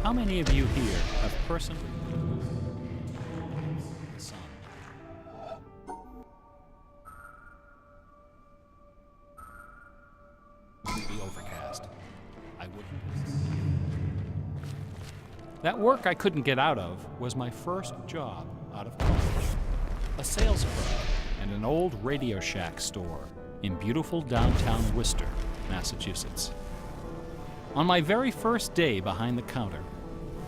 How many of you here have personally the sun? Completely overcast. I wouldn't. That work I couldn't get out of was my first job out of college. A sales clerk at an old Radio Shack store in beautiful downtown Worcester, Massachusetts. On my very first day behind the counter,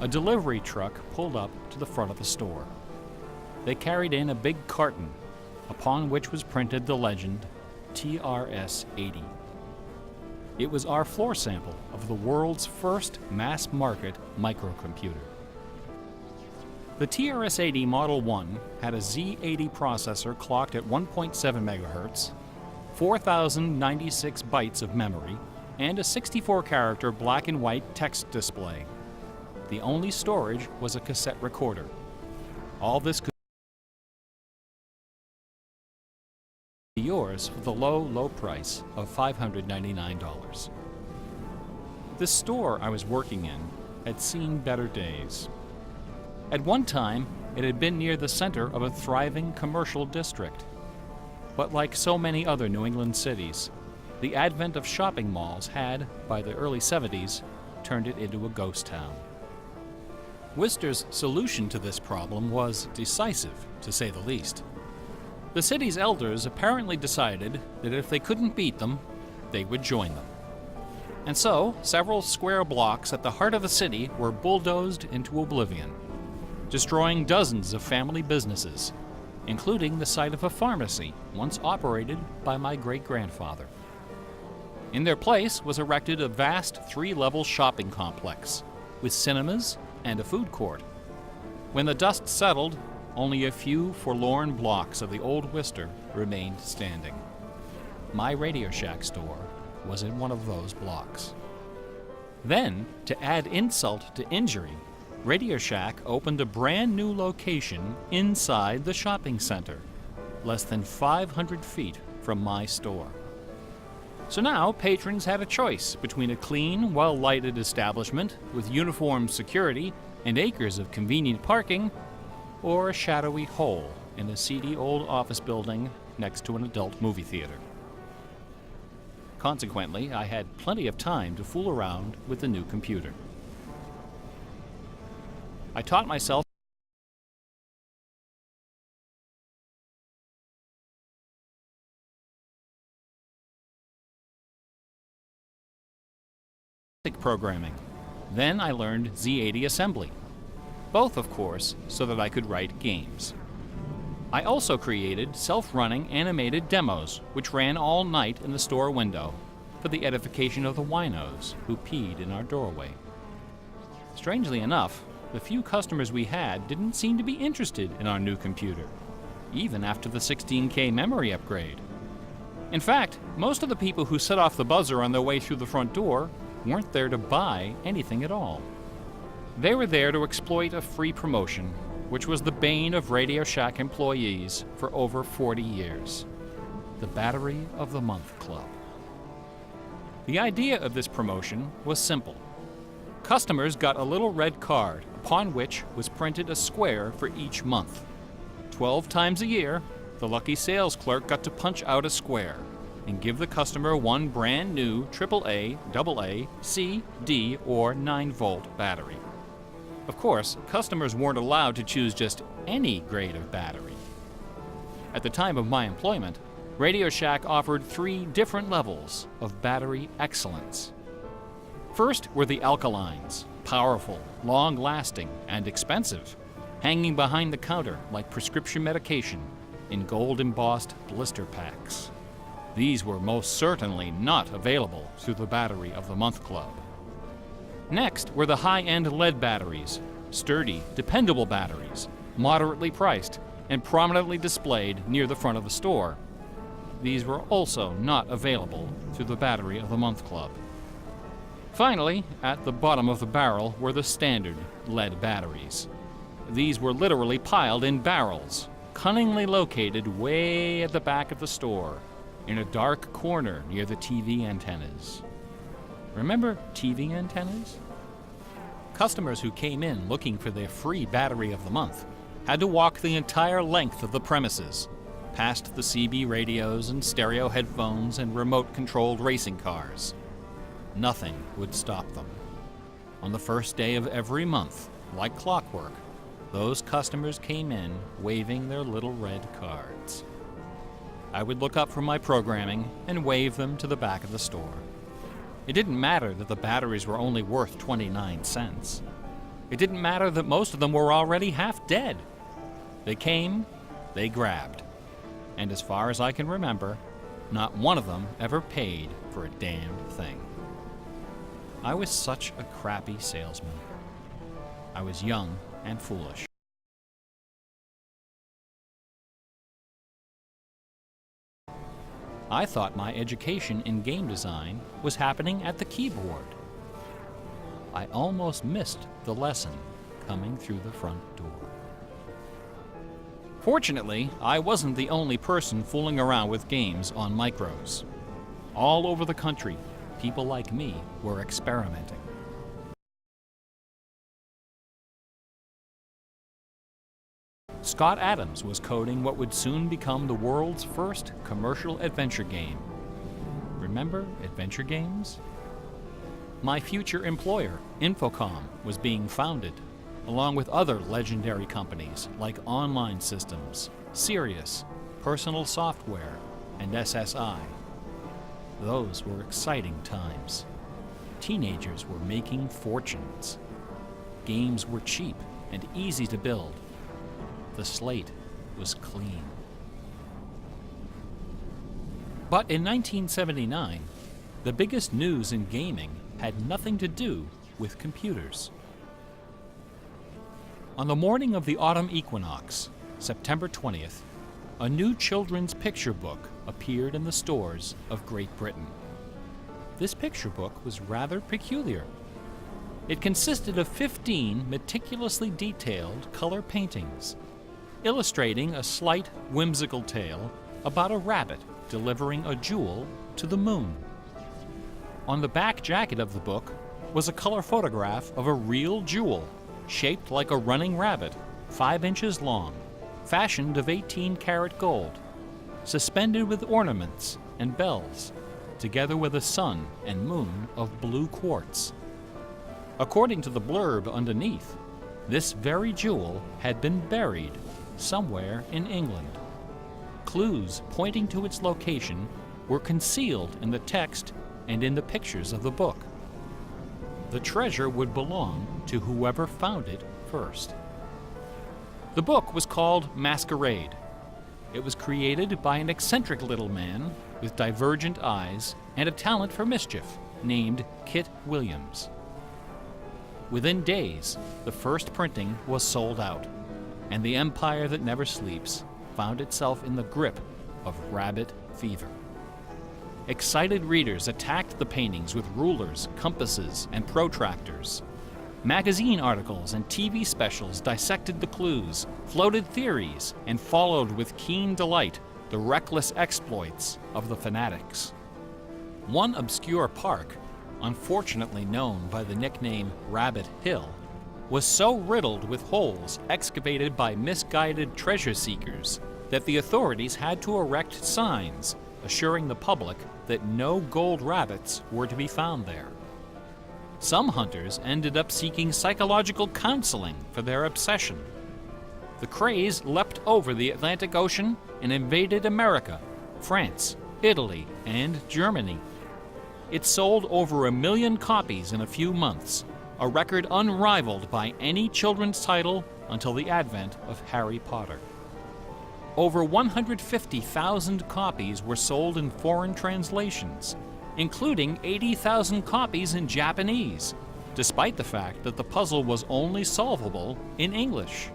a delivery truck pulled up to the front of the store. They carried in a big carton, upon which was printed the legend TRS-80. It was our floor sample of the world's first mass-market microcomputer. The TRS-80 Model 1 had a Z80 processor clocked at 1.7 MHz, 4,096 bytes of memory, and a 64-character black and white text display. The only storage was a cassette recorder. All this could be yours for the low, low price of $599. The store I was working in had seen better days. At one time, it had been near the center of a thriving commercial district. But like so many other New England cities, the advent of shopping malls had, by the early 70s, turned it into a ghost town. Worcester's solution to this problem was decisive, to say the least. The city's elders apparently decided that if they couldn't beat them, they would join them. And so, several square blocks at the heart of the city were bulldozed into oblivion, destroying dozens of family businesses, including the site of a pharmacy once operated by my great-grandfather. In their place was erected a vast 3-level shopping complex with cinemas and a food court. When the dust settled, only a few forlorn blocks of the old Worcester remained standing. My Radio Shack store was in one of those blocks. Then, to add insult to injury, Radio Shack opened a brand new location inside the shopping center, less than 500 feet from my store. So now patrons had a choice between a clean, well-lighted establishment with uniformed security and acres of convenient parking, or a shadowy hole in a seedy old office building next to an adult movie theater. Consequently, I had plenty of time to fool around with the new computer. I taught myself programming. Then I learned Z80 assembly. Both, of course, so that I could write games. I also created self-running animated demos, which ran all night in the store window for the edification of the winos who peed in our doorway. Strangely enough, the few customers we had didn't seem to be interested in our new computer, even after the 16K memory upgrade. In fact, most of the people who set off the buzzer on their way through the front door weren't there to buy anything at all. They were there to exploit a free promotion, which was the bane of Radio Shack employees for over 40 years. The Battery of the Month Club. The idea of this promotion was simple. Customers got a little red card upon which was printed a square for each month. 12 times a year, the lucky sales clerk got to punch out a square and give the customer one brand new AAA, AA, C, D, or 9-volt battery. Of course, customers weren't allowed to choose just any grade of battery. At the time of my employment, Radio Shack offered 3 different levels of battery excellence. First were the alkalines, powerful, long-lasting, and expensive, hanging behind the counter like prescription medication in gold-embossed blister packs. These were most certainly not available through the Battery of the Month Club. Next were the high-end lead batteries, sturdy, dependable batteries, moderately priced, and prominently displayed near the front of the store. These were also not available through the Battery of the Month Club. Finally, at the bottom of the barrel were the standard lead batteries. These were literally piled in barrels, cunningly located way at the back of the store, in a dark corner near the TV antennas. Remember TV antennas? Customers who came in looking for their free battery of the month had to walk the entire length of the premises, past the CB radios and stereo headphones and remote-controlled racing cars. Nothing would stop them. On the first day of every month, like clockwork, those customers came in waving their little red cards. I would look up from my programming and wave them to the back of the store. It didn't matter that the batteries were only worth 29 cents. It didn't matter that most of them were already half dead. They came, they grabbed. And as far as I can remember, not one of them ever paid for a damned thing. I was such a crappy salesman. I was young and foolish. I thought my education in game design was happening at the keyboard. I almost missed the lesson coming through the front door. Fortunately, I wasn't the only person fooling around with games on micros. All over the country, people like me were experimenting. Scott Adams was coding what would soon become the world's first commercial adventure game. Remember adventure games? My future employer, Infocom, was being founded, along with other legendary companies like Online Systems, Sirius, Personal Software, and SSI. Those were exciting times. Teenagers were making fortunes. Games were cheap and easy to build. The slate was clean. But in 1979, the biggest news in gaming had nothing to do with computers. On the morning of the autumn equinox, September 20th, a new children's picture book appeared in the stores of Great Britain. This picture book was rather peculiar. It consisted of 15 meticulously detailed color paintings, illustrating a slight, whimsical tale about a rabbit delivering a jewel to the moon. On the back jacket of the book was a color photograph of a real jewel, shaped like a running rabbit, 5 inches long, fashioned of 18-karat gold, suspended with ornaments and bells, together with a sun and moon of blue quartz. According to the blurb underneath, this very jewel had been buried somewhere in England. Clues pointing to its location were concealed in the text and in the pictures of the book. The treasure would belong to whoever found it first. The book was called Masquerade. It was created by an eccentric little man with divergent eyes and a talent for mischief named Kit Williams. Within days, the first printing was sold out, and the empire that never sleeps found itself in the grip of rabbit fever. Excited readers attacked the paintings with rulers, compasses, and protractors. Magazine articles and TV specials dissected the clues, floated theories, and followed with keen delight the reckless exploits of the fanatics. One obscure park, unfortunately known by the nickname Rabbit Hill, was so riddled with holes excavated by misguided treasure seekers that the authorities had to erect signs assuring the public that no gold rabbits were to be found there. Some hunters ended up seeking psychological counseling for their obsession. The craze leapt over the Atlantic Ocean and invaded America, France, Italy, and Germany. It sold over 1 million copies in a few months, a record unrivaled by any children's title until the advent of Harry Potter. Over 150,000 copies were sold in foreign translations, including 80,000 copies in Japanese, despite the fact that the puzzle was only solvable in English.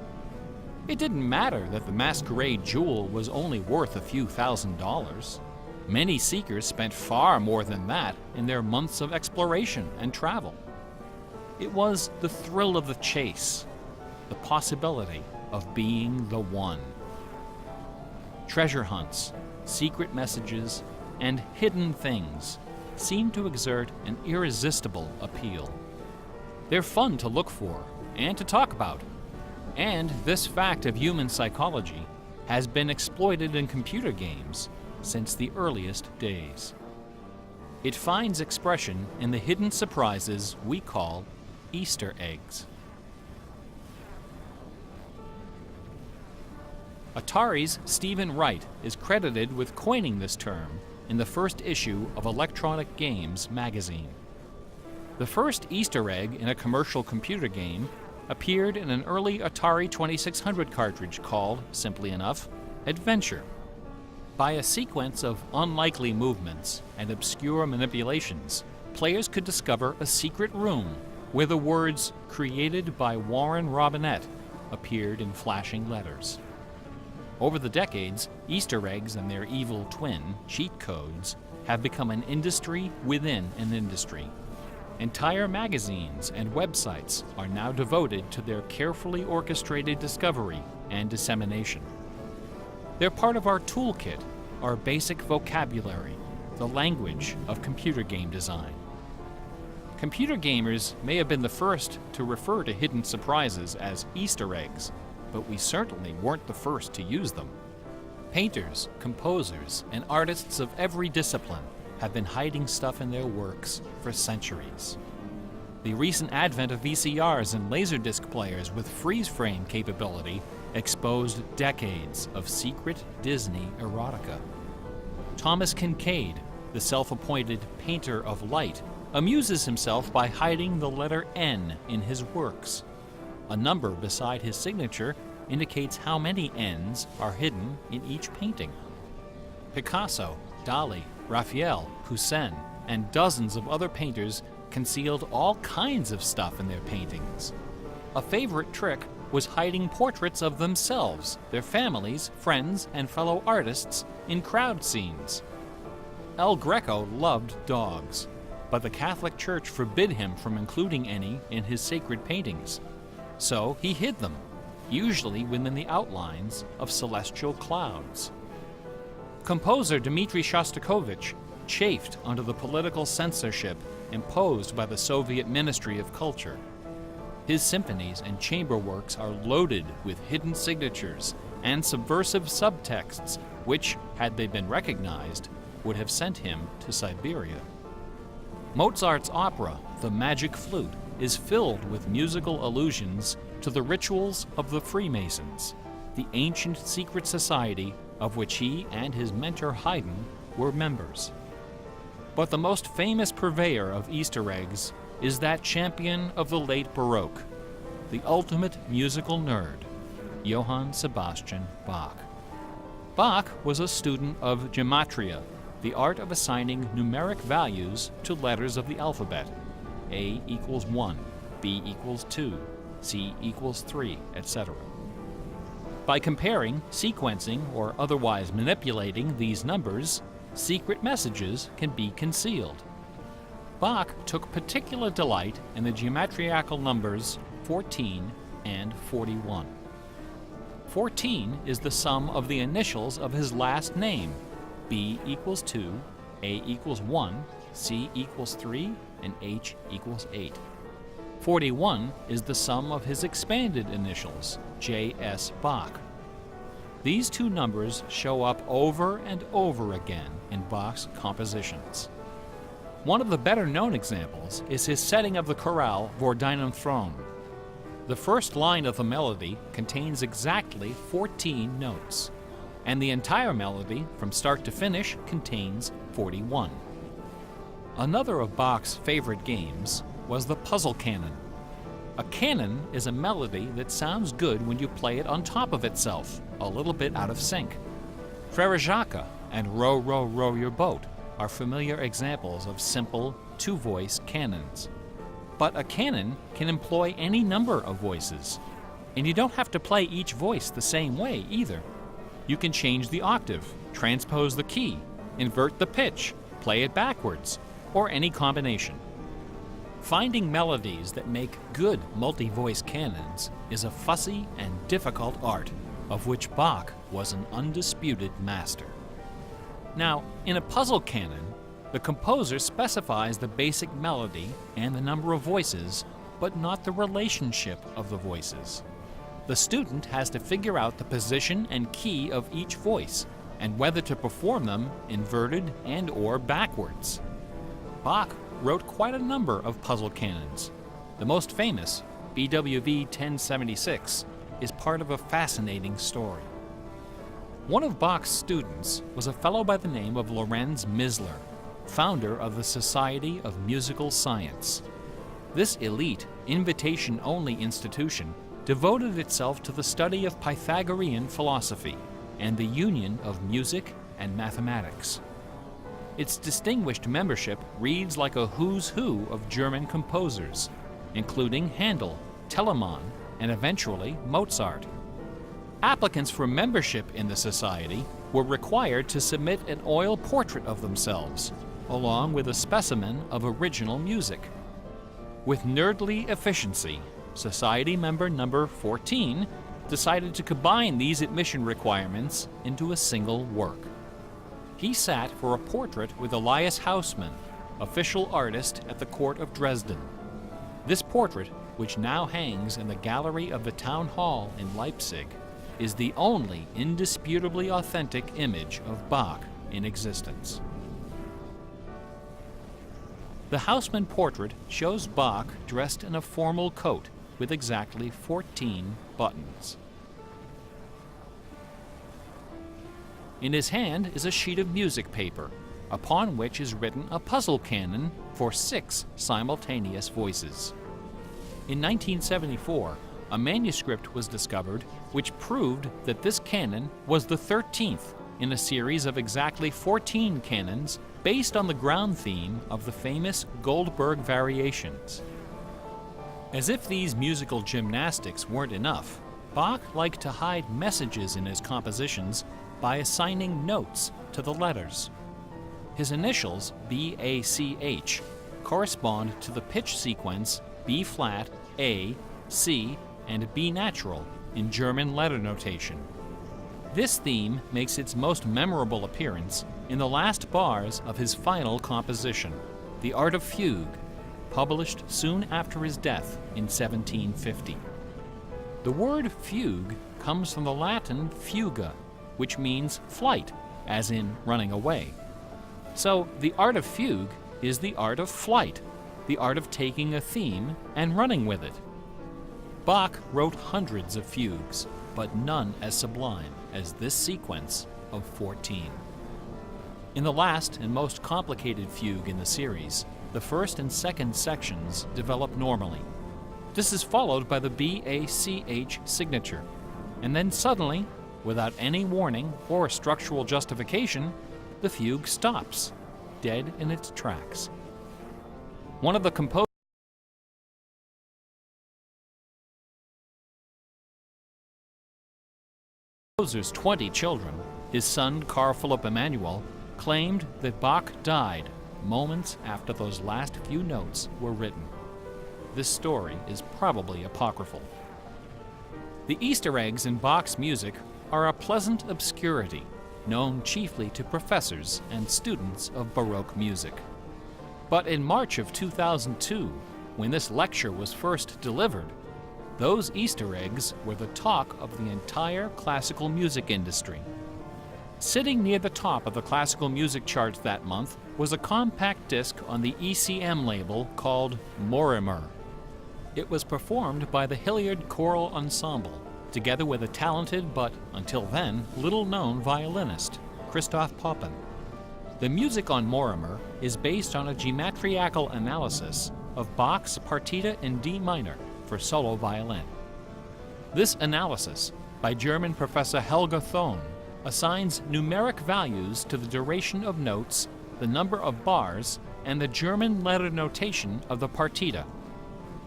It didn't matter that the Masquerade jewel was only worth a few $1,000s. Many seekers spent far more than that in their months of exploration and travel. It was the thrill of the chase, the possibility of being the one. Treasure hunts, secret messages, and hidden things seemed to exert an irresistible appeal. They're fun to look for and to talk about. And this fact of human psychology has been exploited in computer games since the earliest days. It finds expression in the hidden surprises we call Easter eggs. Atari's Stephen Wright is credited with coining this term in the first issue of Electronic Games magazine. The first Easter egg in a commercial computer game appeared in an early Atari 2600 cartridge called, simply enough, Adventure. By a sequence of unlikely movements and obscure manipulations, players could discover a secret room where the words "Created by Warren Robinette" appeared in flashing letters. Over the decades, Easter eggs and their evil twin, cheat codes, have become an industry within an industry. Entire magazines and websites are now devoted to their carefully orchestrated discovery and dissemination. They're part of our toolkit, our basic vocabulary, the language of computer game design. Computer gamers may have been the first to refer to hidden surprises as Easter eggs, but we certainly weren't the first to use them. Painters, composers, and artists of every discipline have been hiding stuff in their works for centuries. The recent advent of VCRs and Laserdisc players with freeze-frame capability exposed decades of secret Disney erotica. Thomas Kincaid, the self-appointed painter of light, amuses himself by hiding the letter N in his works. A number beside his signature indicates how many N's are hidden in each painting. Picasso, Dali, Raphael, Poussin, and dozens of other painters concealed all kinds of stuff in their paintings. A favorite trick was hiding portraits of themselves, their families, friends, and fellow artists in crowd scenes. El Greco loved dogs, but the Catholic Church forbid him from including any in his sacred paintings. So he hid them, usually within the outlines of celestial clouds. Composer Dmitri Shostakovich chafed under the political censorship imposed by the Soviet Ministry of Culture. His symphonies and chamber works are loaded with hidden signatures and subversive subtexts which, had they been recognized, would have sent him to Siberia. Mozart's opera, The Magic Flute, is filled with musical allusions to the rituals of the Freemasons, the ancient secret society of which he and his mentor Haydn were members. But the most famous purveyor of Easter eggs is that champion of the late Baroque, the ultimate musical nerd, Johann Sebastian Bach. Bach was a student of gematria, the art of assigning numeric values to letters of the alphabet. A equals 1, B equals 2, C equals 3, etc. By comparing, sequencing, or otherwise manipulating these numbers, secret messages can be concealed. Bach took particular delight in the geometrical numbers 14 and 41. 14 is the sum of the initials of his last name. B equals 2, A equals 1, C equals 3, and H equals 8. 41 is the sum of his expanded initials, J.S. Bach. These two numbers show up over and over again in Bach's compositions. One of the better-known examples is his setting of the chorale Vor deinem Thron. The first line of the melody contains exactly 14 notes, and the entire melody, from start to finish, contains 41. Another of Bach's favorite games was the puzzle canon. A canon is a melody that sounds good when you play it on top of itself, a little bit out of sync. Frere Jacques and Row, Row, Row Your Boat are familiar examples of simple, two-voice canons. But a canon can employ any number of voices, and you don't have to play each voice the same way either. You can change the octave, transpose the key, invert the pitch, play it backwards, or any combination. Finding melodies that make good multi-voice canons is a fussy and difficult art, of which Bach was an undisputed master. Now, in a puzzle canon, the composer specifies the basic melody and the number of voices but not the relationship of the voices. The student has to figure out the position and key of each voice, and whether to perform them inverted and/or backwards. Bach wrote quite a number of puzzle canons. The most famous, BWV 1076, is part of a fascinating story. One of Bach's students was a fellow by the name of Lorenz Misler, founder of the Society of Musical Science. This elite, invitation-only institution devoted itself to the study of Pythagorean philosophy and the union of music and mathematics. Its distinguished membership reads like a who's who of German composers, including Handel, Telemann, and eventually Mozart. Applicants for membership in the society were required to submit an oil portrait of themselves, along with a specimen of original music. With nerdly efficiency, Society member number 14 decided to combine these admission requirements into a single work. He sat for a portrait with Elias Hausmann, official artist at the court of Dresden. This portrait, which now hangs in the gallery of the town hall in Leipzig, is the only indisputably authentic image of Bach in existence. The Hausmann portrait shows Bach dressed in a formal coat with exactly 14 buttons. In his hand is a sheet of music paper, upon which is written a puzzle canon for 6 simultaneous voices. In 1974, a manuscript was discovered which proved that this canon was the 13th in a series of exactly 14 canons based on the ground theme of the famous Goldberg variations. As if these musical gymnastics weren't enough, Bach liked to hide messages in his compositions by assigning notes to the letters. His initials, B-A-C-H, correspond to the pitch sequence B flat, A, C, and B natural in German letter notation. This theme makes its most memorable appearance in the last bars of his final composition, The Art of Fugue, published soon after his death in 1750. The word fugue comes from the Latin fuga, which means flight, as in running away. So the art of fugue is the art of flight, the art of taking a theme and running with it. Bach wrote hundreds of fugues, but none as sublime as this sequence of 14. In the last and most complicated fugue in the series, the first and second sections develop normally. This is followed by the B-A-C-H signature, and then suddenly, without any warning or structural justification, the fugue stops, dead in its tracks. One of the composers composer's 20 children, his son Carl Philipp Emanuel, claimed that Bach died moments after those last few notes were written. This story is probably apocryphal. The Easter eggs in Bach's music are a pleasant obscurity, known chiefly to professors and students of Baroque music. But in March of 2002, when this lecture was first delivered, those Easter eggs were the talk of the entire classical music industry. Sitting near the top of the classical music charts that month was a compact disc on the ECM label called Mortimer. It was performed by the Hilliard Choral Ensemble, together with a talented but, until then, little-known violinist, Christoph Poppen. The music on Mortimer is based on a geometrical analysis of Bach's Partita in D minor for solo violin. This analysis, by German professor Helga Thon, assigns numeric values to the duration of notes, the number of bars, and the German letter notation of the partita.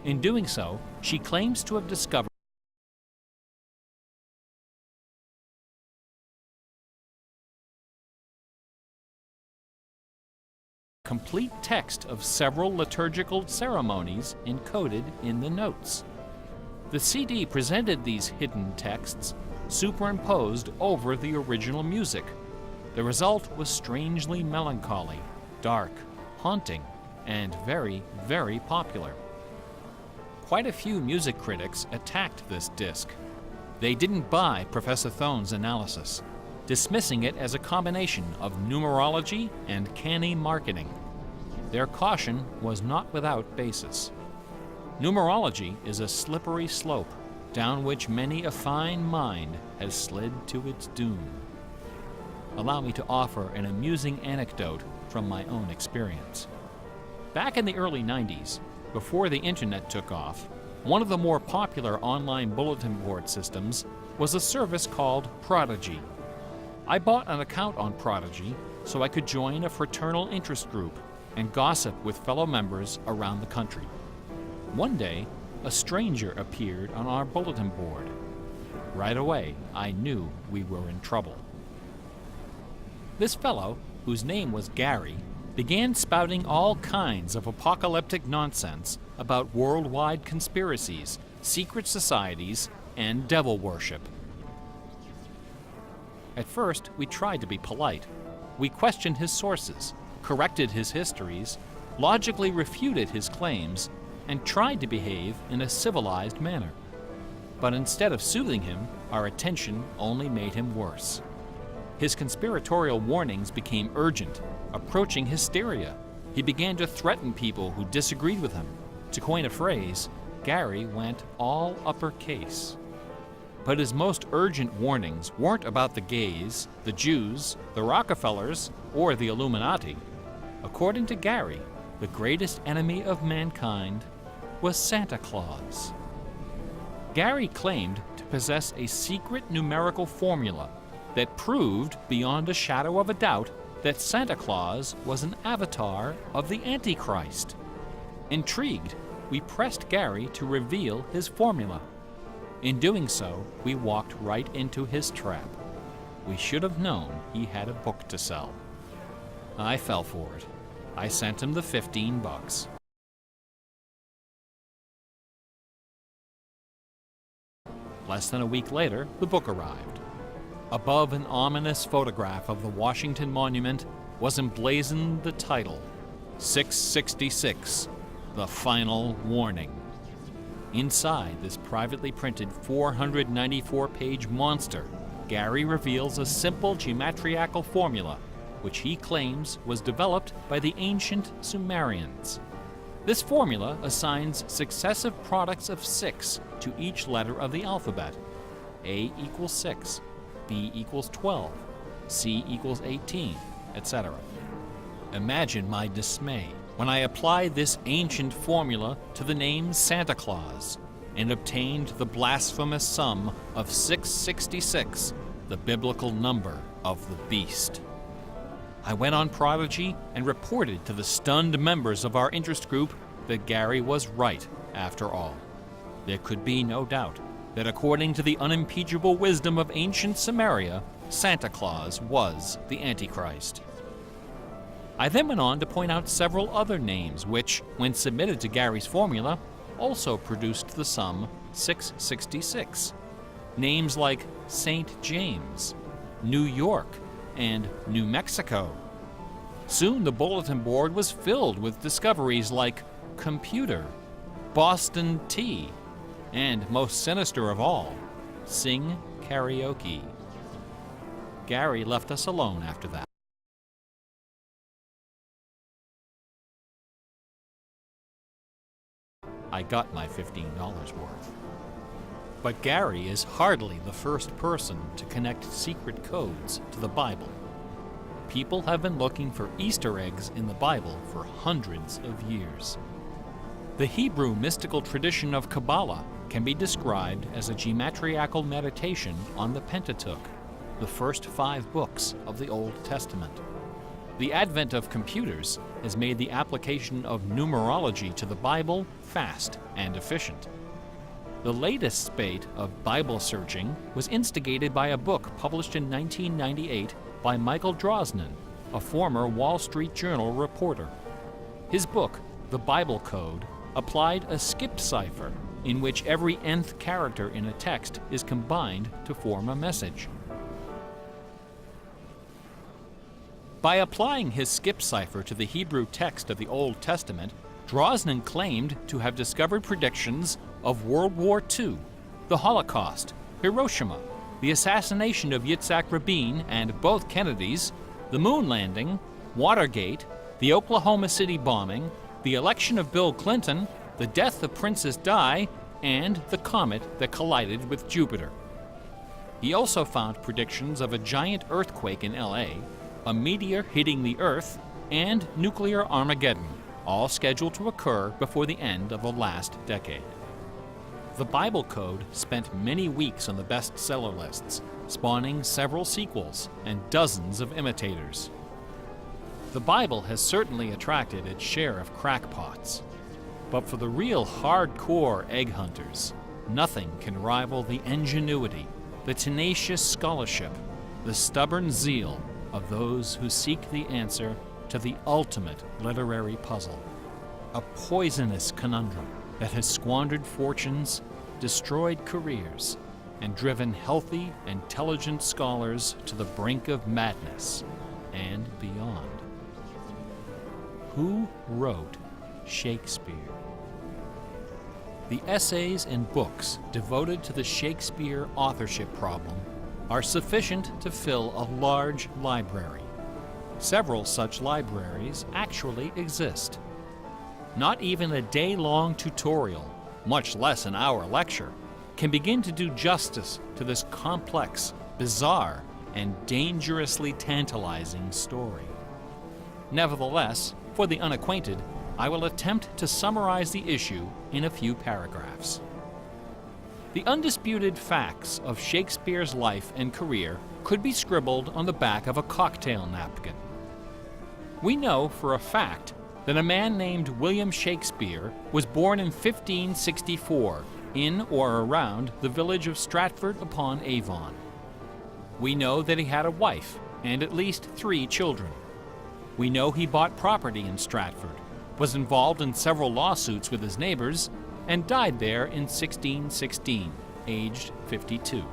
In doing so, she claims to have discovered complete text of several liturgical ceremonies encoded in the notes. The CD presented these hidden texts superimposed over the original music. The result was strangely melancholy, dark, haunting, and very, very popular. Quite a few music critics attacked this disc. They didn't buy Professor Thone's analysis, dismissing it as a combination of numerology and canny marketing. Their caution was not without basis. Numerology is a slippery slope down which many a fine mind has slid to its doom. Allow me to offer an amusing anecdote from my own experience. Back in the early 90s, before the internet took off, one of the more popular online bulletin board systems was a service called Prodigy. I bought an account on Prodigy so I could join a fraternal interest group and gossip with fellow members around the country. One day, a stranger appeared on our bulletin board. Right away, I knew we were in trouble. This fellow, whose name was Gary, began spouting all kinds of apocalyptic nonsense about worldwide conspiracies, secret societies, and devil worship. At first, we tried to be polite. We questioned his sources, corrected his histories, logically refuted his claims, and tried to behave in a civilized manner. But instead of soothing him, our attention only made him worse. His conspiratorial warnings became urgent, approaching hysteria. He began to threaten people who disagreed with him. To coin a phrase, Gary went all uppercase. But his most urgent warnings weren't about the gays, the Jews, the Rockefellers, or the Illuminati. According to Gary, the greatest enemy of mankind was Santa Claus. Gary claimed to possess a secret numerical formula that proved beyond a shadow of a doubt that Santa Claus was an avatar of the Antichrist. Intrigued, we pressed Gary to reveal his formula. In doing so, we walked right into his trap. We should have known he had a book to sell. I fell for it. I sent him the $15. Less than a week later, the book arrived. Above an ominous photograph of the Washington Monument was emblazoned the title, 666, The Final Warning. Inside this privately printed 494-page monster, Gary reveals a simple geometrical formula, which he claims was developed by the ancient Sumerians. This formula assigns successive products of 6 to each letter of the alphabet. A equals 6, B equals 12, C equals 18, etc. Imagine my dismay when I applied this ancient formula to the name Santa Claus and obtained the blasphemous sum of 666, the biblical number of the beast. I went on Prodigy and reported to the stunned members of our interest group that Gary was right after all. There could be no doubt that according to the unimpeachable wisdom of ancient Samaria, Santa Claus was the Antichrist. I then went on to point out several other names which, when submitted to Gary's formula, also produced the sum 666. Names like St. James, New York, and New Mexico. Soon the bulletin board was filled with discoveries like computer, Boston tea, and most sinister of all, sing karaoke. Gary left us alone after that. I got my $15 worth. But Gary is hardly the first person to connect secret codes to the Bible. People have been looking for Easter eggs in the Bible for hundreds of years. The Hebrew mystical tradition of Kabbalah can be described as a geometrical meditation on the Pentateuch, the first 5 books of the Old Testament. The advent of computers has made the application of numerology to the Bible fast and efficient. The latest spate of Bible searching was instigated by a book published in 1998 by Michael Drosnin, a former Wall Street Journal reporter. His book, The Bible Code, applied a skipped cipher in which every nth character in a text is combined to form a message. By applying his skip cipher to the Hebrew text of the Old Testament, Drosnin claimed to have discovered predictions of World War II, the Holocaust, Hiroshima, the assassination of Yitzhak Rabin and both Kennedys, the moon landing, Watergate, the Oklahoma City bombing, the election of Bill Clinton, the death of Princess Di, and the comet that collided with Jupiter. He also found predictions of a giant earthquake in LA, a meteor hitting the Earth, and nuclear Armageddon, all scheduled to occur before the end of the last decade. The Bible Code spent many weeks on the bestseller lists, spawning several sequels and dozens of imitators. The Bible has certainly attracted its share of crackpots, but for the real hardcore egg hunters, nothing can rival the ingenuity, the tenacious scholarship, the stubborn zeal of those who seek the answer to the ultimate literary puzzle, a poisonous conundrum that has squandered fortunes, destroyed careers, and driven healthy, intelligent scholars to the brink of madness and beyond. Who wrote Shakespeare? The essays and books devoted to the Shakespeare authorship problem are sufficient to fill a large library. Several such libraries actually exist. Not even a day-long tutorial, much less an hour lecture, can begin to do justice to this complex, bizarre, and dangerously tantalizing story. Nevertheless, for the unacquainted, I will attempt to summarize the issue in a few paragraphs. The undisputed facts of Shakespeare's life and career could be scribbled on the back of a cocktail napkin. We know for a fact that a man named William Shakespeare was born in 1564 in or around the village of Stratford-upon-Avon. We know that he had a wife and at least 3 children. We know he bought property in Stratford, was involved in several lawsuits with his neighbors, and died there in 1616, aged 52.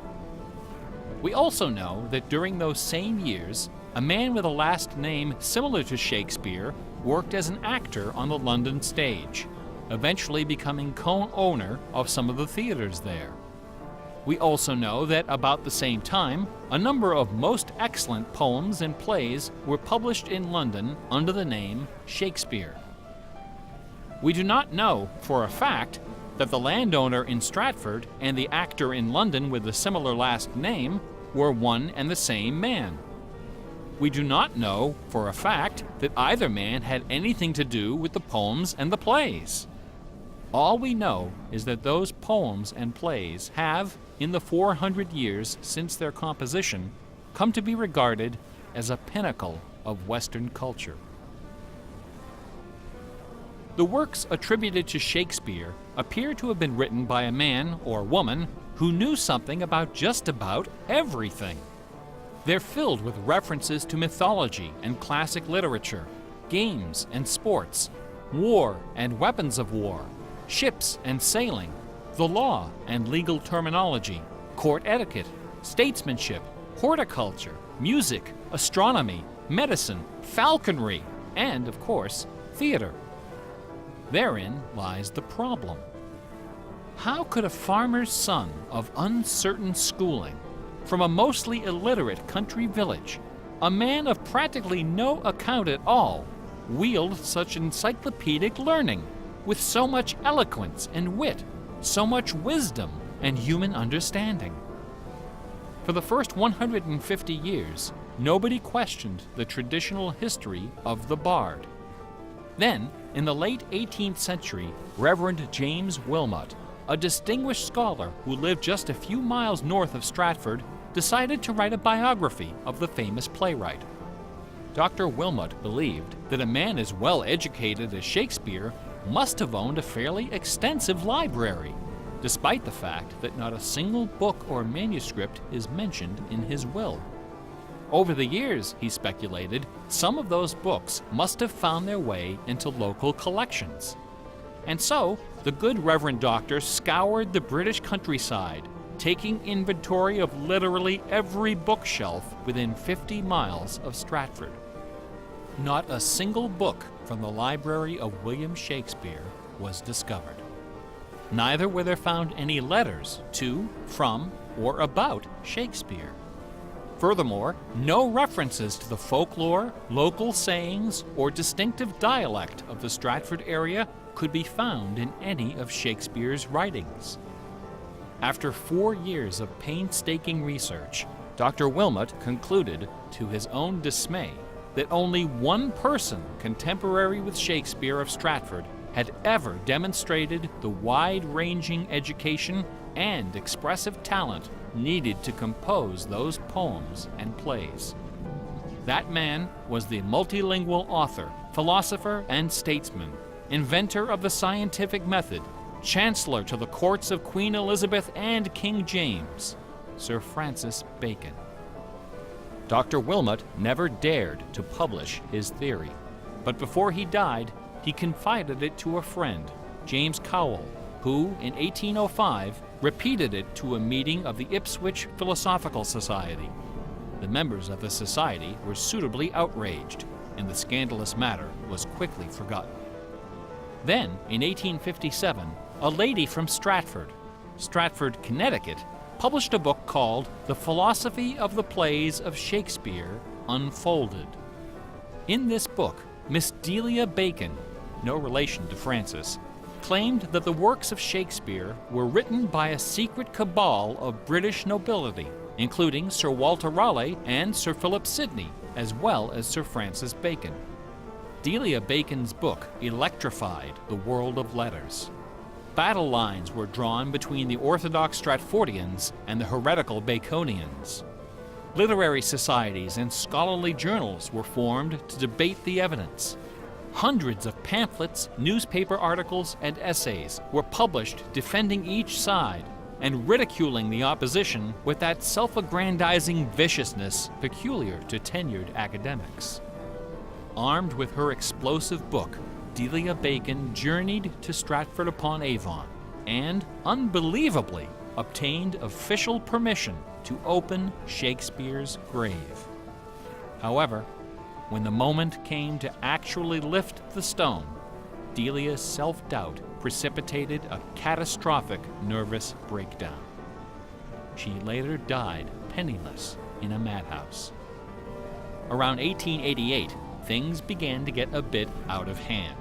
We also know that during those same years, a man with a last name similar to Shakespeare worked as an actor on the London stage, eventually becoming co-owner of some of the theaters there. We also know that about the same time, a number of most excellent poems and plays were published in London under the name Shakespeare. We do not know for a fact that the landowner in Stratford and the actor in London with a similar last name were one and the same man. We do not know for a fact that either man had anything to do with the poems and the plays. All we know is that those poems and plays have, in the 400 years since their composition, come to be regarded as a pinnacle of Western culture. The works attributed to Shakespeare appear to have been written by a man or woman who knew something about just about everything. They're filled with references to mythology and classic literature, games and sports, war and weapons of war, ships and sailing, the law and legal terminology, court etiquette, statesmanship, horticulture, music, astronomy, medicine, falconry, and, of course, theater. Therein lies the problem. How could a farmer's son of uncertain schooling, from a mostly illiterate country village, a man of practically no account at all, wield such encyclopedic learning, with so much eloquence and wit, so much wisdom and human understanding? For the first 150 years, nobody questioned the traditional history of the bard. Then, in the late 18th century, Reverend James Wilmot, a distinguished scholar who lived just a few miles north of Stratford, decided to write a biography of the famous playwright. Dr. Wilmot believed that a man as well educated as Shakespeare must have owned a fairly extensive library, despite the fact that not a single book or manuscript is mentioned in his will. Over the years, he speculated, some of those books must have found their way into local collections. And so, the good Reverend Doctor scoured the British countryside, taking inventory of literally every bookshelf within 50 miles of Stratford. Not a single book from the library of William Shakespeare was discovered. Neither were there found any letters to, from, or about Shakespeare. Furthermore, no references to the folklore, local sayings, or distinctive dialect of the Stratford area could be found in any of Shakespeare's writings. After 4 years of painstaking research, Dr. Wilmot concluded, to his own dismay, that only one person contemporary with Shakespeare of Stratford had ever demonstrated the wide-ranging education and expressive talent needed to compose those poems and plays. That man was the multilingual author, philosopher, and statesman, inventor of the scientific method, chancellor to the courts of Queen Elizabeth and King James, Sir Francis Bacon. Dr. Wilmot never dared to publish his theory, but before he died, he confided it to a friend, James Cowell, who, in 1805, repeated it to a meeting of the Ipswich Philosophical Society. The members of the society were suitably outraged, and the scandalous matter was quickly forgotten. Then, in 1857, a lady from Stratford, Connecticut, published a book called The Philosophy of the Plays of Shakespeare Unfolded. In this book, Miss Delia Bacon, no relation to Francis, claimed that the works of Shakespeare were written by a secret cabal of British nobility, including Sir Walter Raleigh and Sir Philip Sidney, as well as Sir Francis Bacon. Delia Bacon's book electrified the world of letters. Battle lines were drawn between the orthodox Stratfordians and the heretical Baconians. Literary societies and scholarly journals were formed to debate the evidence. Hundreds of pamphlets, newspaper articles, and essays were published defending each side and ridiculing the opposition with that self-aggrandizing viciousness peculiar to tenured academics. Armed with her explosive book, Delia Bacon journeyed to Stratford-upon-Avon and, unbelievably, obtained official permission to open Shakespeare's grave. However, when the moment came to actually lift the stone, Delia's self-doubt precipitated a catastrophic nervous breakdown. She later died penniless in a madhouse. Around 1888, things began to get a bit out of hand.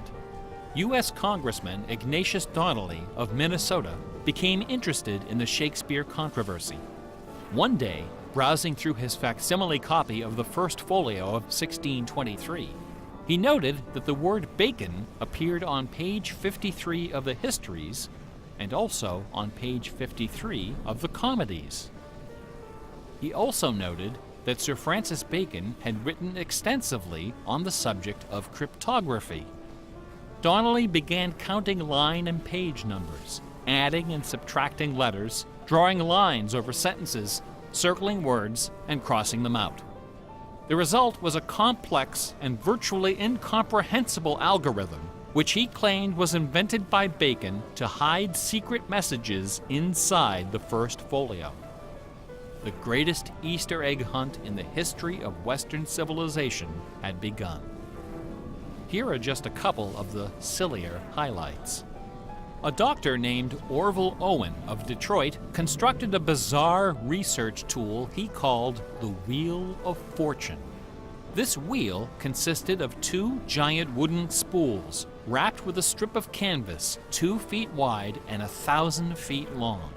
U.S. Congressman Ignatius Donnelly of Minnesota became interested in the Shakespeare controversy. One day, browsing through his facsimile copy of the First Folio of 1623, he noted that the word bacon appeared on page 53 of the Histories and also on page 53 of the Comedies. He also noted that Sir Francis Bacon had written extensively on the subject of cryptography. Donnelly began counting line and page numbers, adding and subtracting letters, drawing lines over sentences, circling words, and crossing them out. The result was a complex and virtually incomprehensible algorithm, which he claimed was invented by Bacon to hide secret messages inside the First Folio. The greatest Easter egg hunt in the history of Western civilization had begun. Here are just a couple of the sillier highlights. A doctor named Orville Owen of Detroit constructed a bizarre research tool he called the Wheel of Fortune. This wheel consisted of 2 giant wooden spools wrapped with a strip of canvas 2 feet wide and 1,000 feet long.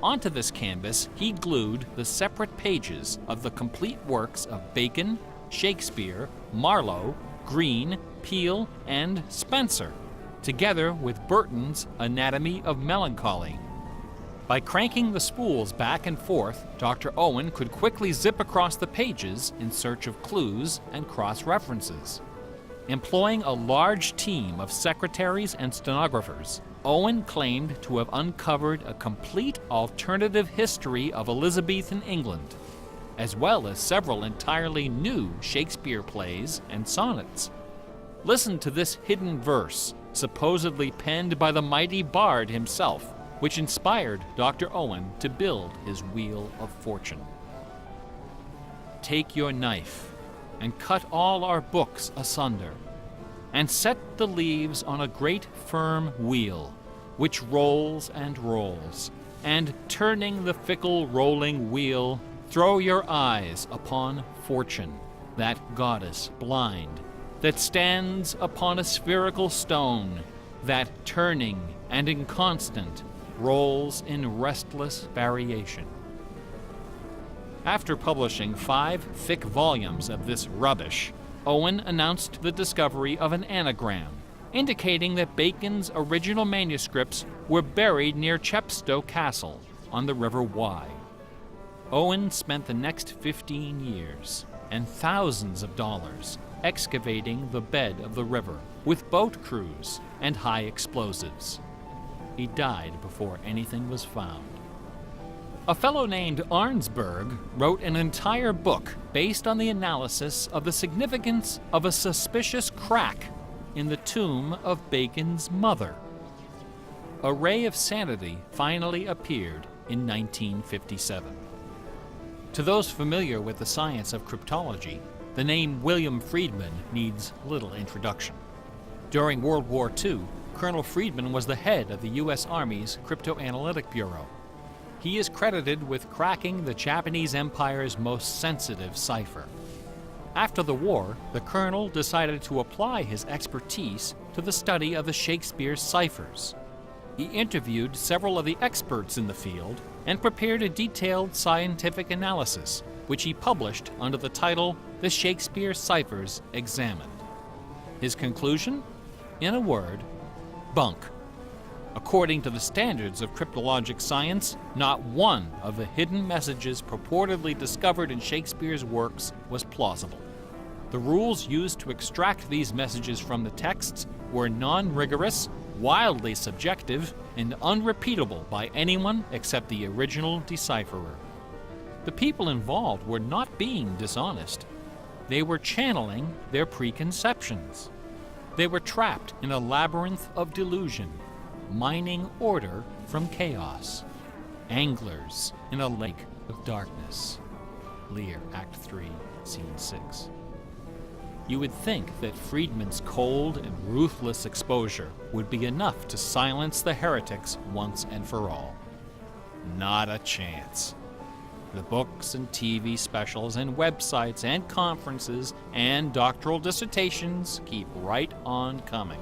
Onto this canvas, he glued the separate pages of the complete works of Bacon, Shakespeare, Marlowe, Greene, Peele, and Spenser, together with Burton's Anatomy of Melancholy. By cranking the spools back and forth, Dr. Owen could quickly zip across the pages in search of clues and cross-references. Employing a large team of secretaries and stenographers, Owen claimed to have uncovered a complete alternative history of Elizabethan England, as well as several entirely new Shakespeare plays and sonnets. Listen to this hidden verse, supposedly penned by the mighty bard himself, which inspired Dr. Owen to build his Wheel of Fortune. Take your knife, and cut all our books asunder, and set the leaves on a great firm wheel, which rolls and rolls, and turning the fickle rolling wheel, throw your eyes upon Fortune, that goddess blind, that stands upon a spherical stone, that turning and inconstant rolls in restless variation. After publishing 5 thick volumes of this rubbish, Owen announced the discovery of an anagram, indicating that Bacon's original manuscripts were buried near Chepstow Castle on the River Wye. Owen spent the next 15 years and thousands of dollars excavating the bed of the river with boat crews and high explosives. He died before anything was found. A fellow named Arnsberg wrote an entire book based on the analysis of the significance of a suspicious crack in the tomb of Bacon's mother. A Ray of Sanity finally appeared in 1957. To those familiar with the science of cryptology, the name William Friedman needs little introduction. During World War II, Colonel Friedman was the head of the U.S. Army's Cryptoanalytic Bureau. He is credited with cracking the Japanese Empire's most sensitive cipher. After the war, the colonel decided to apply his expertise to the study of the Shakespeare ciphers. He interviewed several of the experts in the field and prepared a detailed scientific analysis, which he published under the title The Shakespeare Ciphers Examined. His conclusion? In a word, bunk. According to the standards of cryptologic science, not one of the hidden messages purportedly discovered in Shakespeare's works was plausible. The rules used to extract these messages from the texts were non-rigorous, wildly subjective, and unrepeatable by anyone except the original decipherer. The people involved were not being dishonest. They were channeling their preconceptions. They were trapped in a labyrinth of delusion, mining order from chaos. Anglers in a lake of darkness. Lear, Act 3, Scene 6. You would think that Friedman's cold and ruthless exposure would be enough to silence the heretics once and for all. Not a chance. The books and TV specials and websites and conferences and doctoral dissertations keep right on coming.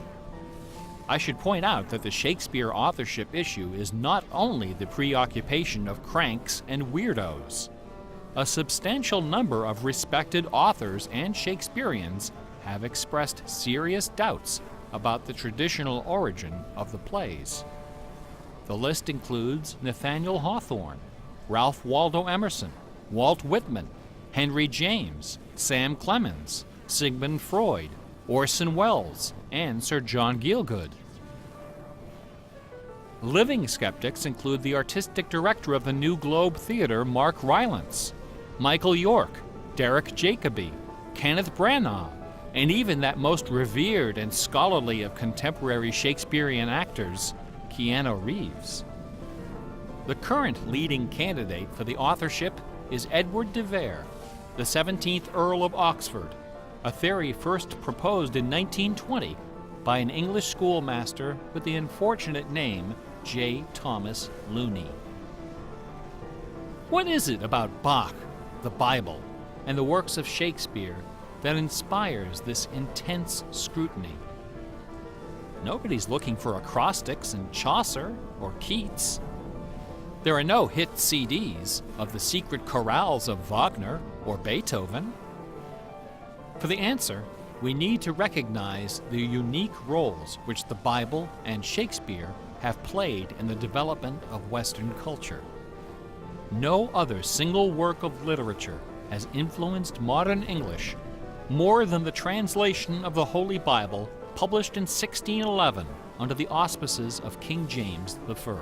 I should point out that the Shakespeare authorship issue is not only the preoccupation of cranks and weirdos. A substantial number of respected authors and Shakespeareans have expressed serious doubts about the traditional origin of the plays. The list includes Nathaniel Hawthorne, Ralph Waldo Emerson, Walt Whitman, Henry James, Sam Clemens, Sigmund Freud, Orson Welles, and Sir John Gielgud. Living skeptics include the artistic director of the New Globe Theatre, Mark Rylance, Michael York, Derek Jacobi, Kenneth Branagh, and even that most revered and scholarly of contemporary Shakespearean actors, Keanu Reeves. The current leading candidate for the authorship is Edward de Vere, the 17th Earl of Oxford, a theory first proposed in 1920 by an English schoolmaster with the unfortunate name J. Thomas Looney. What is it about Bach, the Bible, and the works of Shakespeare that inspires this intense scrutiny? Nobody's looking for acrostics in Chaucer or Keats. There are no hit CDs of the secret chorales of Wagner or Beethoven. For the answer, we need to recognize the unique roles which the Bible and Shakespeare have played in the development of Western culture. No other single work of literature has influenced modern English more than the translation of the Holy Bible published in 1611 under the auspices of King James I.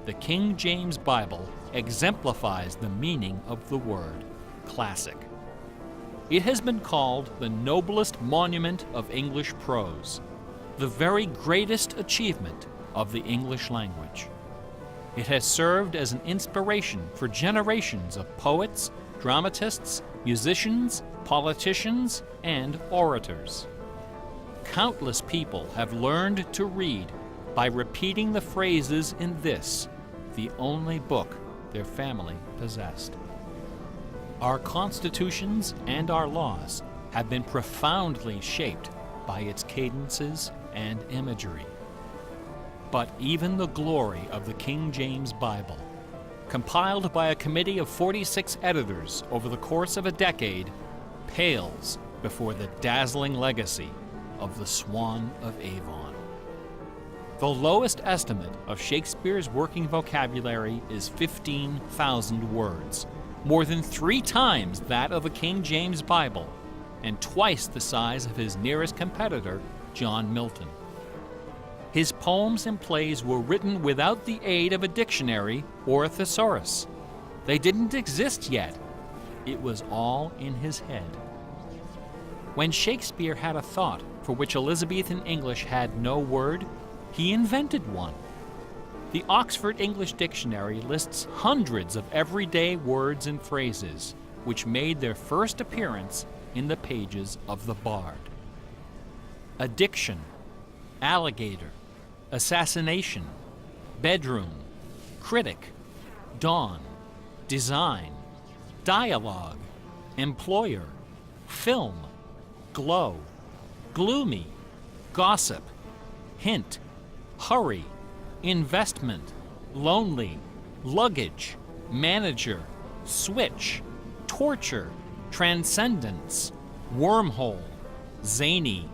The King James Bible exemplifies the meaning of the word classic. It has been called the noblest monument of English prose, the very greatest achievement of the English language. It has served as an inspiration for generations of poets, dramatists, musicians, politicians, and orators. Countless people have learned to read by repeating the phrases in this, the only book their family possessed. Our constitutions and our laws have been profoundly shaped by its cadences and imagery. But even the glory of the King James Bible, compiled by a committee of 46 editors over the course of a decade, pales before the dazzling legacy of the Swan of Avon. The lowest estimate of Shakespeare's working vocabulary is 15,000 words, more than 3 times that of the King James Bible, and twice the size of his nearest competitor, John Milton. His poems and plays were written without the aid of a dictionary or a thesaurus. They didn't exist yet. It was all in his head. When Shakespeare had a thought for which Elizabethan English had no word, he invented one. The Oxford English Dictionary lists hundreds of everyday words and phrases which made their first appearance in the pages of the Bard. Addiction, alligator, assassination, bedroom, critic, dawn, design, dialogue, employer, film, glow, gloomy, gossip, hint, hurry, investment, lonely, luggage, manager, switch, torture, transcendence, wormhole, zany.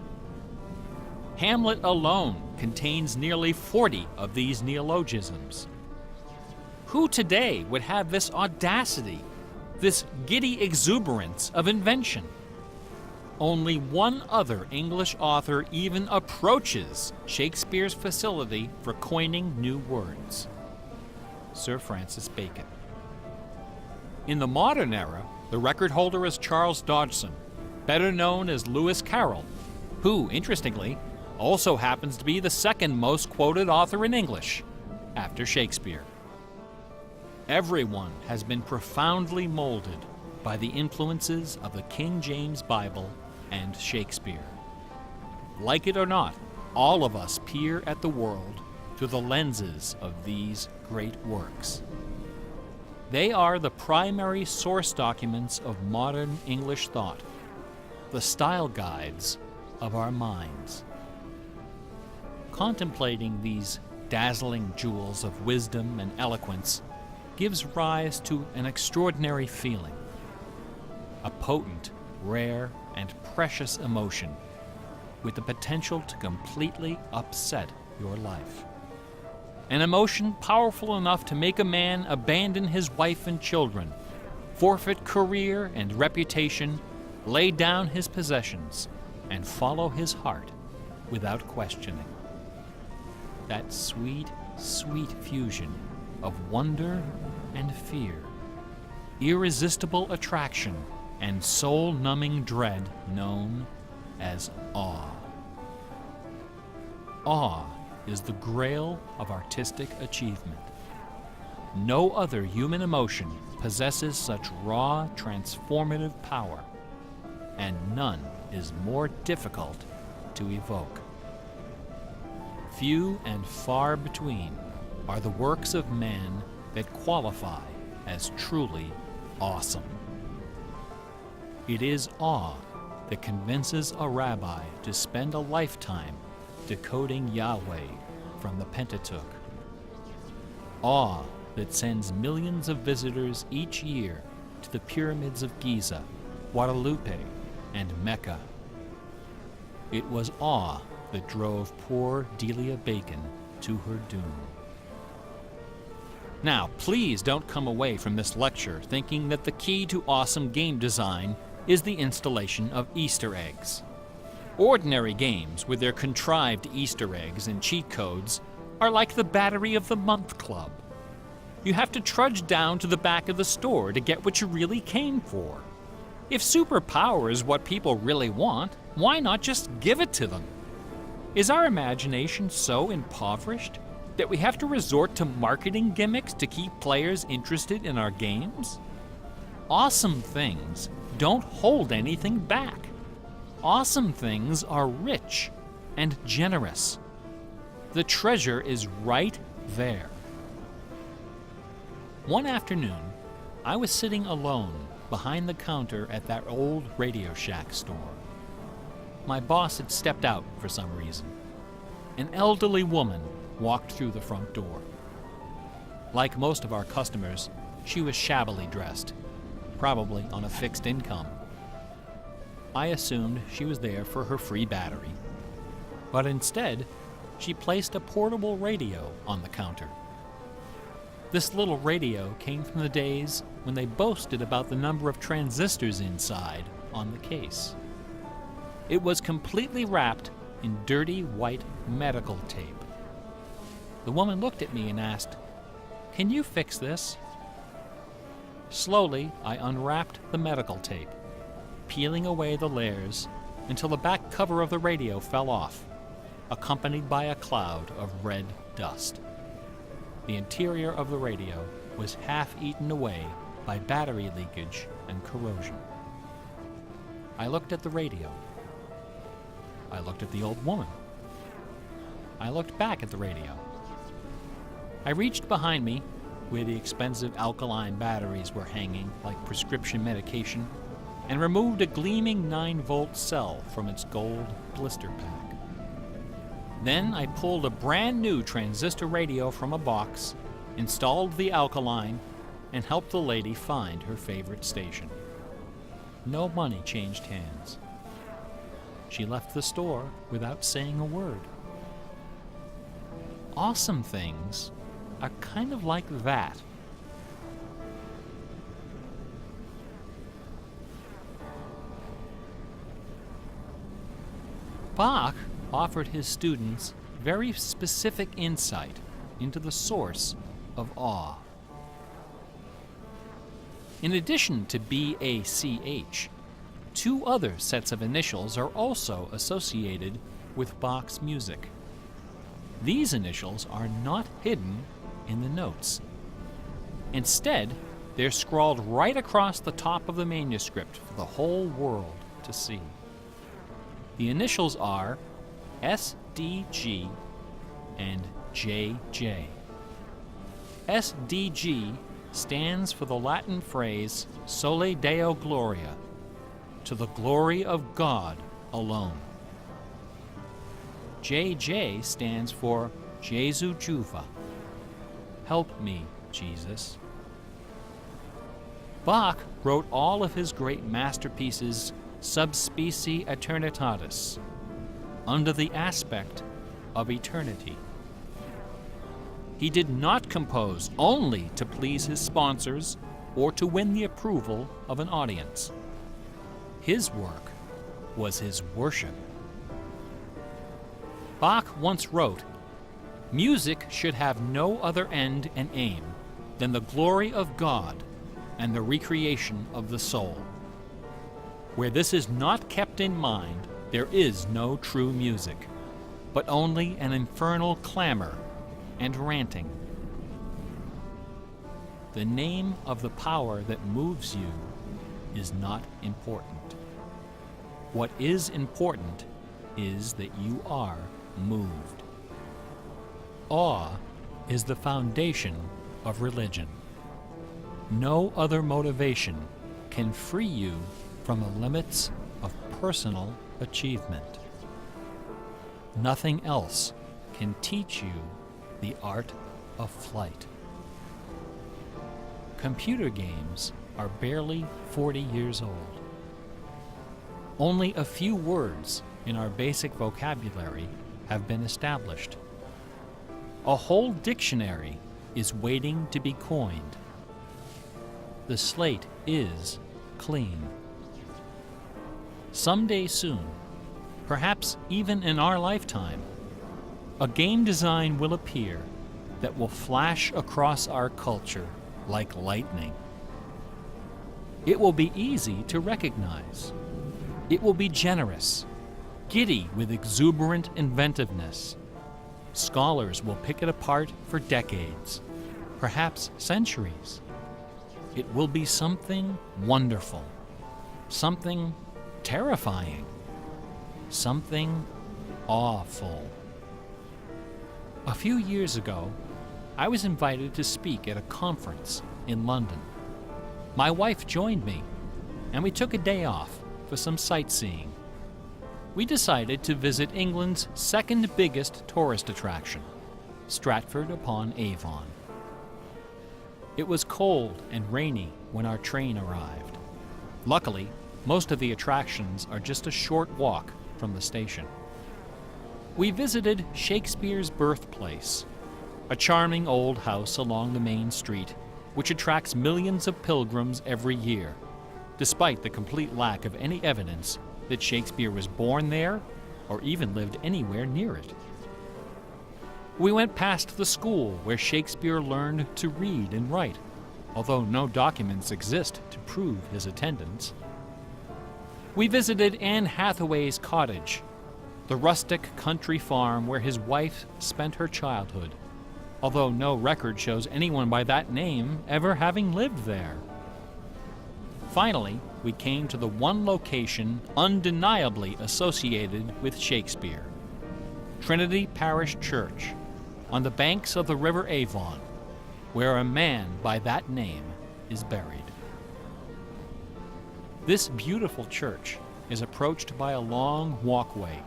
Hamlet alone contains nearly 40 of these neologisms. Who today would have this audacity, this giddy exuberance of invention? Only one other English author even approaches Shakespeare's facility for coining new words: Sir Francis Bacon. In the modern era, the record holder is Charles Dodgson, better known as Lewis Carroll, who, interestingly, also happens to be the second most quoted author in English, after Shakespeare. Everyone has been profoundly molded by the influences of the King James Bible and Shakespeare. Like it or not, all of us peer at the world through the lenses of these great works. They are the primary source documents of modern English thought, the style guides of our minds. Contemplating these dazzling jewels of wisdom and eloquence gives rise to an extraordinary feeling, a potent, rare, and precious emotion with the potential to completely upset your life. An emotion powerful enough to make a man abandon his wife and children, forfeit career and reputation, lay down his possessions, and follow his heart without questioning. That sweet, sweet fusion of wonder and fear, irresistible attraction, and soul-numbing dread known as awe. Awe is the grail of artistic achievement. No other human emotion possesses such raw, transformative power, and none is more difficult to evoke. Few and far between are the works of man that qualify as truly awesome. It is awe that convinces a rabbi to spend a lifetime decoding Yahweh from the Pentateuch. Awe that sends millions of visitors each year to the pyramids of Giza, Guadalupe, and Mecca. It was awe that drove poor Delia Bacon to her doom. Now, please don't come away from this lecture thinking that the key to awesome game design is the installation of Easter eggs. Ordinary games with their contrived Easter eggs and cheat codes are like the Battery of the Month Club. You have to trudge down to the back of the store to get what you really came for. If superpower is what people really want, why not just give it to them? Is our imagination so impoverished that we have to resort to marketing gimmicks to keep players interested in our games? Awesome things don't hold anything back. Awesome things are rich and generous. The treasure is right there. One afternoon, I was sitting alone behind the counter at that old Radio Shack store. My boss had stepped out for some reason. An elderly woman walked through the front door. Like most of our customers, she was shabbily dressed, probably on a fixed income. I assumed she was there for her free battery. But instead, she placed a portable radio on the counter. This little radio came from the days when they boasted about the number of transistors inside on the case. It was completely wrapped in dirty white medical tape. The woman looked at me and asked, "Can you fix this?" Slowly, I unwrapped the medical tape, peeling away the layers until the back cover of the radio fell off, accompanied by a cloud of red dust. The interior of the radio was half eaten away by battery leakage and corrosion. I looked at the radio. I looked at the old woman. I looked back at the radio. I reached behind me, where the expensive alkaline batteries were hanging like prescription medication, and removed a gleaming 9-volt cell from its gold blister pack. Then I pulled a brand new transistor radio from a box, installed the alkaline, and helped the lady find her favorite station. No money changed hands. She left the store without saying a word. Awesome things are kind of like that. Bach offered his students very specific insight into the source of awe. In addition to BACH, 2 other sets of initials are also associated with Bach's music. These initials are not hidden in the notes. Instead, they're scrawled right across the top of the manuscript for the whole world to see. The initials are SDG and JJ. SDG stands for the Latin phrase Sole Deo Gloria, to the glory of God alone. JJ stands for Jesu Juva, help me, Jesus. Bach wrote all of his great masterpieces sub specie aeternitatis, under the aspect of eternity. He did not compose only to please his sponsors or to win the approval of an audience. His work was his worship. Bach once wrote, "Music should have no other end and aim than the glory of God and the recreation of the soul. Where this is not kept in mind, there is no true music, but only an infernal clamor and ranting." The name of the power that moves you is not important. What is important is that you are moved. Awe is the foundation of religion. No other motivation can free you from the limits of personal achievement. Nothing else can teach you the art of flight. Computer games are barely 40 years old. Only a few words in our basic vocabulary have been established. A whole dictionary is waiting to be coined. The slate is clean. Someday soon, perhaps even in our lifetime, a game design will appear that will flash across our culture like lightning. It will be easy to recognize. It will be generous, giddy with exuberant inventiveness. Scholars will pick it apart for decades, perhaps centuries. It will be something wonderful, something terrifying, something awful. A few years ago, I was invited to speak at a conference in London. My wife joined me, and we took a day off for some sightseeing. We decided to visit England's second biggest tourist attraction, Stratford-upon-Avon. It was cold and rainy when our train arrived. Luckily, most of the attractions are just a short walk from the station. We visited Shakespeare's birthplace, a charming old house along the main street, which attracts millions of pilgrims every year, despite the complete lack of any evidence that Shakespeare was born there or even lived anywhere near it. We went past the school where Shakespeare learned to read and write, although no documents exist to prove his attendance. We visited Anne Hathaway's cottage, the rustic country farm where his wife spent her childhood, although no record shows anyone by that name ever having lived there. Finally, we came to the one location undeniably associated with Shakespeare, Trinity Parish Church, on the banks of the River Avon, where a man by that name is buried. This beautiful church is approached by a long walkway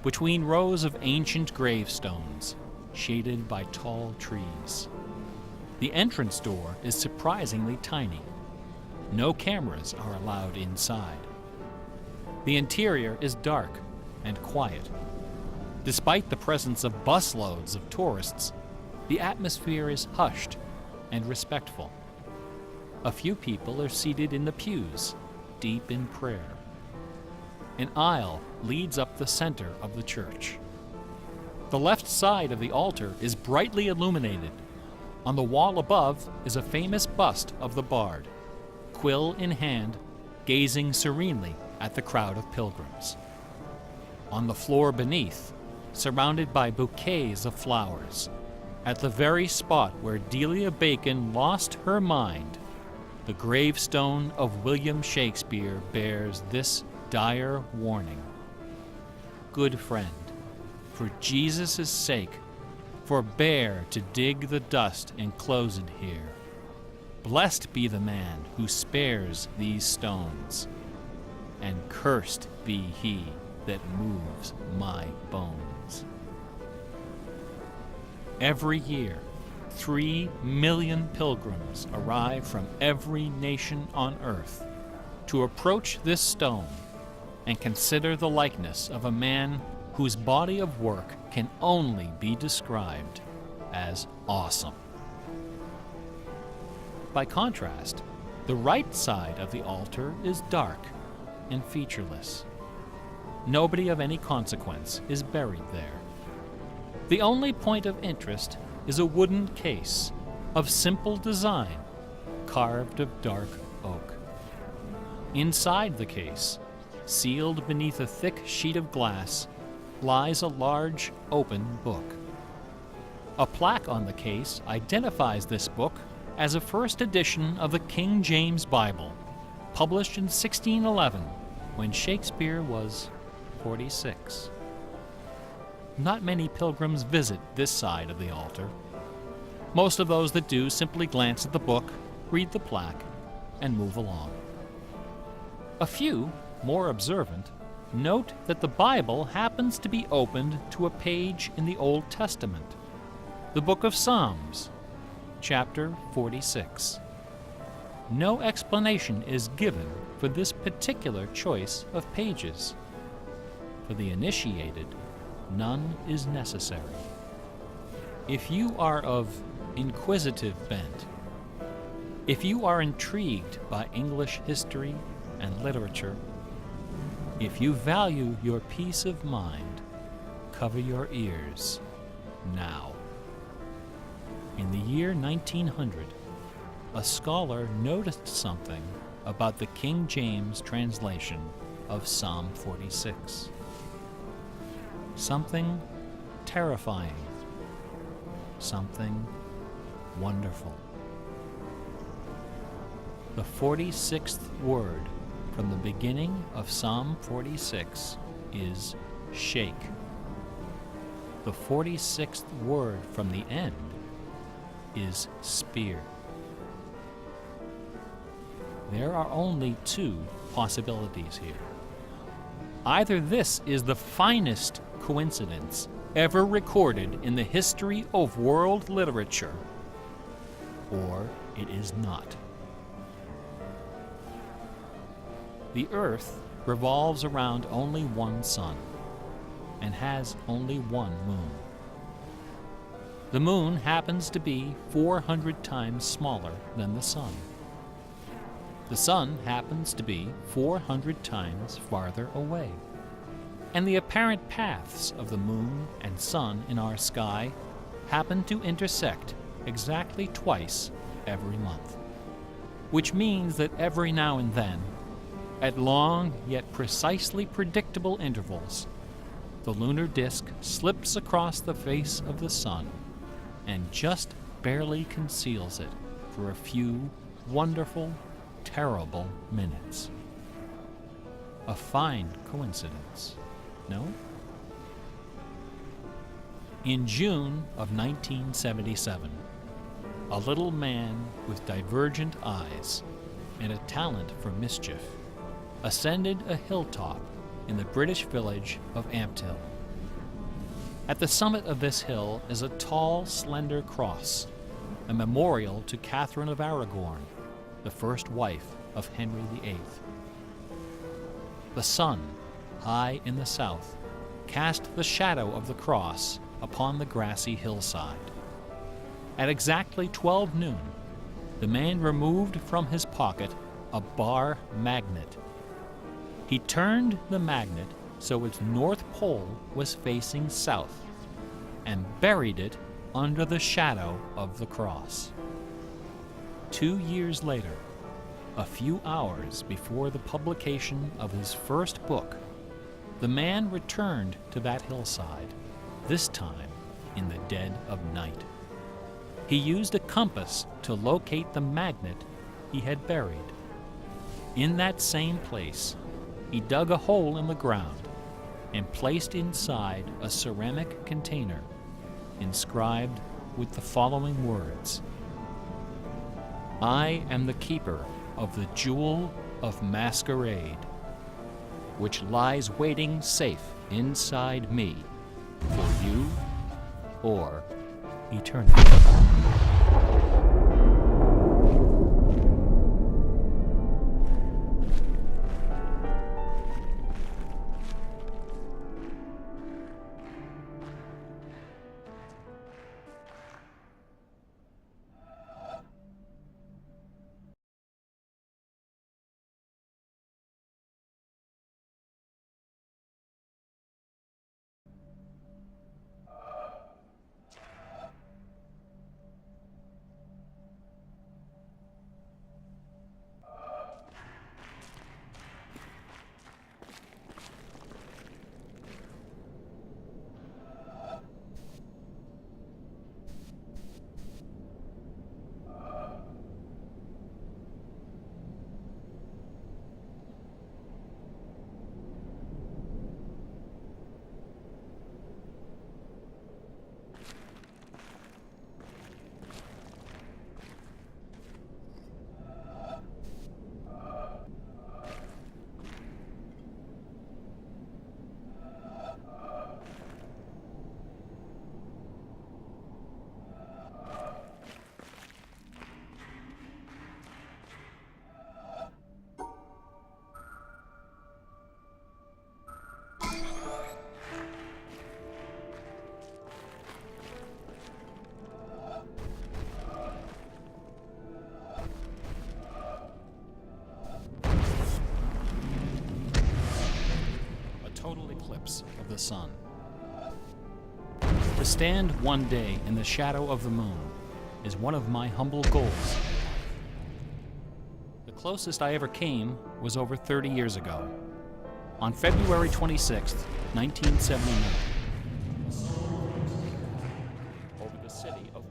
between rows of ancient gravestones, shaded by tall trees. The entrance door is surprisingly tiny. No cameras are allowed inside. The interior is dark and quiet. Despite the presence of busloads of tourists, the atmosphere is hushed and respectful. A few people are seated in the pews, deep in prayer. An aisle leads up the center of the church. The left side of the altar is brightly illuminated. On the wall above is a famous bust of the bard, quill in hand, gazing serenely at the crowd of pilgrims. On the floor beneath, surrounded by bouquets of flowers, at the very spot where Delia Bacon lost her mind, the gravestone of William Shakespeare bears this dire warning. Good friend, for Jesus' sake, forbear to dig the dust enclosed here. Blessed be the man who spares these stones, and cursed be he that moves my bones. Every year, 3 million pilgrims arrive from every nation on earth to approach this stone and consider the likeness of a man whose body of work can only be described as awesome. By contrast, the right side of the altar is dark and featureless. Nobody of any consequence is buried there. The only point of interest is a wooden case of simple design, carved of dark oak. Inside the case, sealed beneath a thick sheet of glass, lies a large, open book. A plaque on the case identifies this book as a first edition of the King James Bible, published in 1611, when Shakespeare was 46. Not many pilgrims visit this side of the altar. Most of those that do simply glance at the book, read the plaque, and move along. A few, more observant, note that the Bible happens to be opened to a page in the Old Testament, the book of Psalms, chapter 46. No explanation is given for this particular choice of pages. For the initiated, none is necessary. If you are of inquisitive bent, if you are intrigued by English history and literature, if you value your peace of mind, cover your ears now. In the year 1900, a scholar noticed something about the King James translation of Psalm 46. Something terrifying, something wonderful. The 46th word from the beginning of Psalm 46 is shake. The 46th word from the end is spear. There are only two possibilities here. Either this is the finest coincidence ever recorded in the history of world literature, or it is not. The Earth revolves around only one sun and has only one moon. The moon happens to be 400 times smaller than the sun. The sun happens to be 400 times farther away. And the apparent paths of the moon and sun in our sky happen to intersect exactly twice every month. Which means that every now and then, at long yet precisely predictable intervals, the lunar disk slips across the face of the sun and just barely conceals it for a few wonderful, terrible minutes. A fine coincidence, no? In June of 1977, a little man with divergent eyes and a talent for mischief ascended a hilltop in the British village of Ampthill. At the summit of this hill is a tall, slender cross, a memorial to Catherine of Aragon, the first wife of Henry VIII. The sun, high in the south, cast the shadow of the cross upon the grassy hillside. At exactly 12 noon, the man removed from his pocket a bar magnet. He turned the magnet so its north pole was facing south and buried it under the shadow of the cross. 2 years later, a few hours before the publication of his first book, the man returned to that hillside, this time in the dead of night. He used a compass to locate the magnet he had buried. In that same place, he dug a hole in the ground and placed inside a ceramic container inscribed with the following words: "I am the keeper of the jewel of masquerade, which lies waiting safe inside me for you or eternity." Total eclipse of the sun. To stand one day in the shadow of the moon is one of my humble goals. The closest I ever came was over 30 years ago, on February 26th, 1979, over the city of